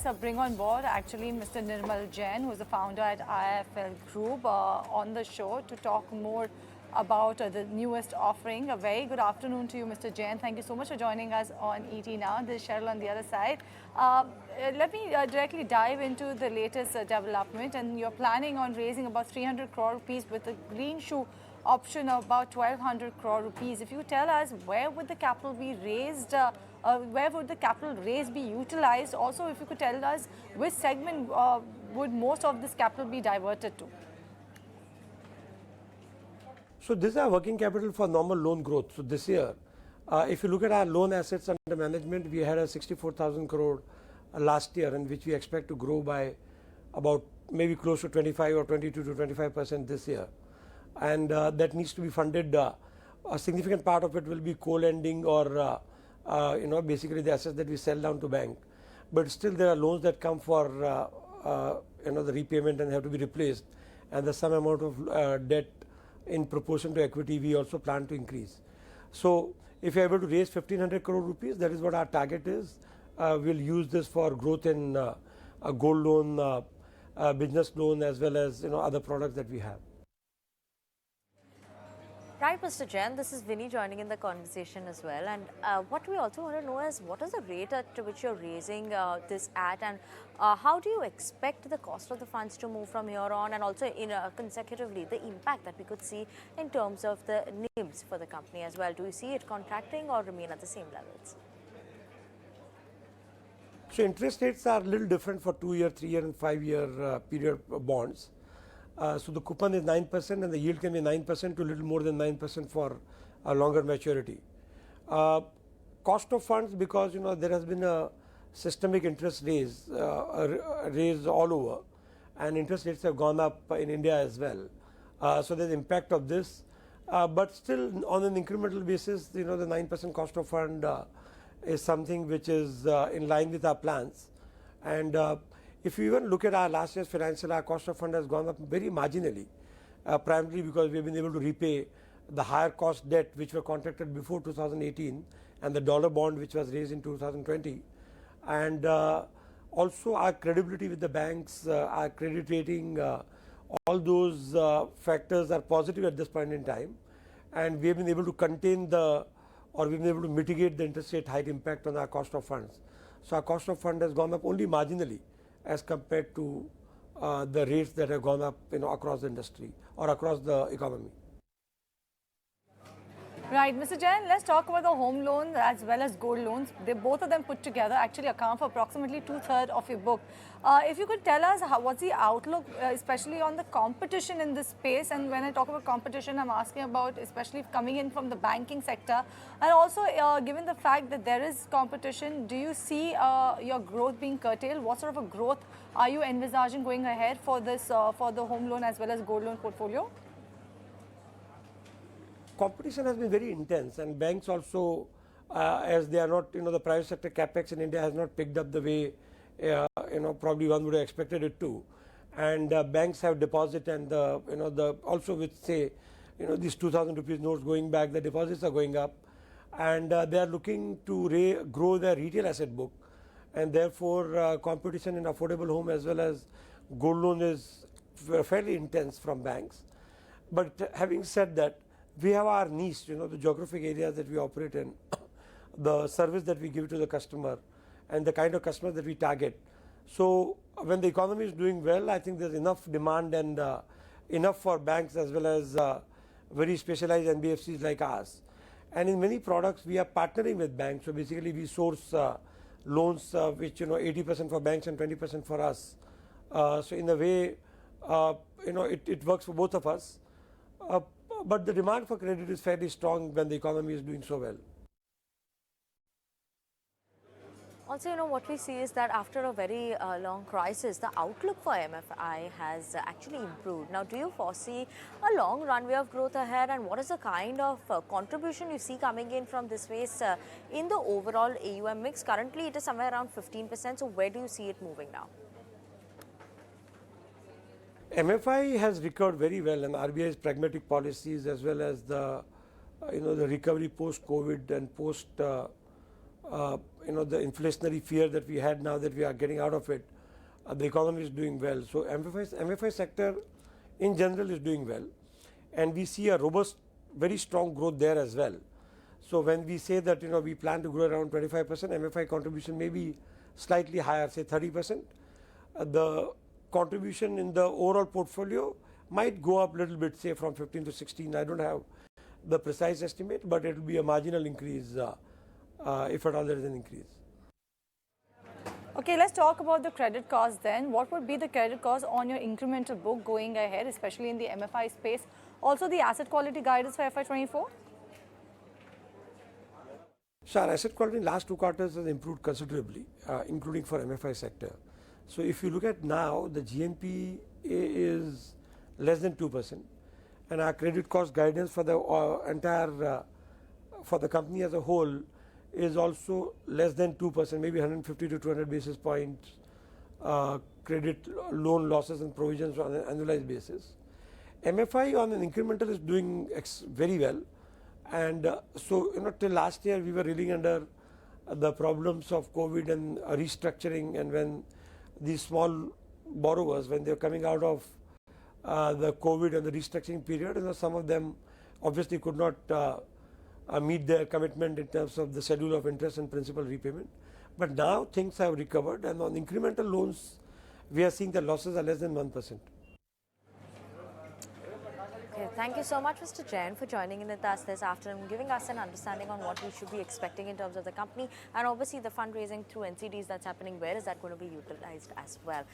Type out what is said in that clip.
let's bring on board actually Mr. Nirmal Jain, who is the founder at IIFL Group, on the show to talk more about the newest offering. A very good afternoon to you, Mr. Jain. Thank you so much for joining us on ET Now. This is Cheryl on the other side. Let me directly dive into the latest development. And you're planning on raising about 300 crore rupees with a green shoe option of about 1,200 crore rupees. If you tell us where would the capital be raised, where would the capital raise be utilized? Also, if you could tell us which segment would most of this capital be diverted to? So this is our working capital for normal loan growth. So this year, if you look at our loan assets under management, we had a 64,000 crore last year, and which we expect to grow by about maybe close to 25 or 22 to 25% this year. And that needs to be funded. A significant part of it will be co-lending or basically the assets that we sell down to bank. But still there are loans that come for the repayment and have to be replaced, and there's some amount of debt in proportion to equity we also plan to increase. So if you're able to raise 1,500 crore rupees, that is what our target is. We'll use this for growth in a gold loan, business loan, as well as other products that we have. Right, Mr. Jain, this is Vinny joining in the conversation as well. And what we also want to know is what is the rate at which you're raising this at, and how do you expect the cost of the funds to move from here on, and also in consecutively the impact that we could see in terms of the NIMs for the company as well? Do you see it contracting or remain at the same levels? So interest rates are a little different for 2-year, 3-year and 5-year period bonds. So the coupon is 9% and the yield can be 9% to a little more than 9% for a longer maturity. Cost of funds, because there has been a systemic interest raise all over, and interest rates have gone up in India as well. So there's impact of this, but still on an incremental basis, the 9% cost of fund is something which is in line with our plans. And if you even look at our last year's financial, our cost of fund has gone up very marginally, primarily because we've been able to repay the higher cost debt which were contracted before 2018 and the dollar bond which was raised in 2020. And also our credibility with the banks, our credit rating, all those factors are positive at this point in time. And we have been able to contain we've been able to mitigate the interest rate hike impact on our cost of funds. So our cost of fund has gone up only marginally as compared to the rates that have gone up across the industry or across the economy. Right, Mr. Jain, let's talk about the home loans as well as gold loans. Both of them put together actually account for approximately 2/3 of your book. If you could tell us what's the outlook, especially on the competition in this space. And when I talk about competition, I'm asking about especially coming in from the banking sector. And also, given the fact that there is competition, do you see your growth being curtailed? What sort of a growth are you envisaging going ahead for this, for the home loan as well as gold loan portfolio? Competition has been very intense, and banks also, as they are not, the private sector capex in India has not picked up the way, probably one would have expected it to. And banks have deposit, and also with say, these 2,000 rupees notes going back, the deposits are going up, and they are looking to grow their retail asset book, and therefore competition in affordable home as well as gold loan is fairly intense from banks. But having said that, we have our niche, the geographic areas that we operate in, the service that we give to the customer, and the kind of customers that we target. So when the economy is doing well, I think there's enough demand and enough for banks as well as very specialized NBFCs like ours. And in many products, we are partnering with banks. So basically, we source loans which 80% for banks and 20% for us. So in a way, it works for both of us. But the demand for credit is fairly strong when the economy is doing so well. Also, what we see is that after a very long crisis, the outlook for MFI has actually improved. Now, do you foresee a long runway of growth ahead, and what is the kind of contribution you see coming in from this space in the overall AUM mix? Currently, it is somewhere around 15%. So where do you see it moving now? MFI has recovered very well, and RBI's pragmatic policies as well as the recovery post-COVID and post the inflationary fear that we had. Now that we are getting out of it, the economy is doing well. So MFI sector in general is doing well, and we see a robust, very strong growth there as well. So when we say that we plan to grow around 25%, MFI contribution may be slightly higher, say 30%. The contribution in the overall portfolio might go up a little bit, say from 15 to 16. I don't have the precise estimate, but it will be a marginal increase if at all there is an increase. Okay, let's talk about the credit cost then. What would be the credit cost on your incremental book going ahead, especially in the MFI space? Also, the asset quality guidance for FY24? So our asset quality in last 2 quarters has improved considerably, including for MFI sector. So if you look at now, the GNP is less than 2%, and our credit cost guidance for the entire for the company as a whole is also less than 2%, maybe 150 to 200 basis points credit loan losses and provisions on an annualized basis. MFI on an incremental is doing very well, and so till last year we were reeling under the problems of COVID and restructuring, and when these small borrowers, when they're coming out of the COVID and the restructuring period, some of them obviously could not meet their commitment in terms of the schedule of interest and principal repayment. But now things have recovered, and on incremental loans we are seeing the losses are less than 1%. Okay, thank you so much, Mr. Jain, for joining in with us this afternoon, giving us an understanding on what we should be expecting in terms of the company, and obviously the fundraising through NCDs that's happening. Where is that going to be utilized as well?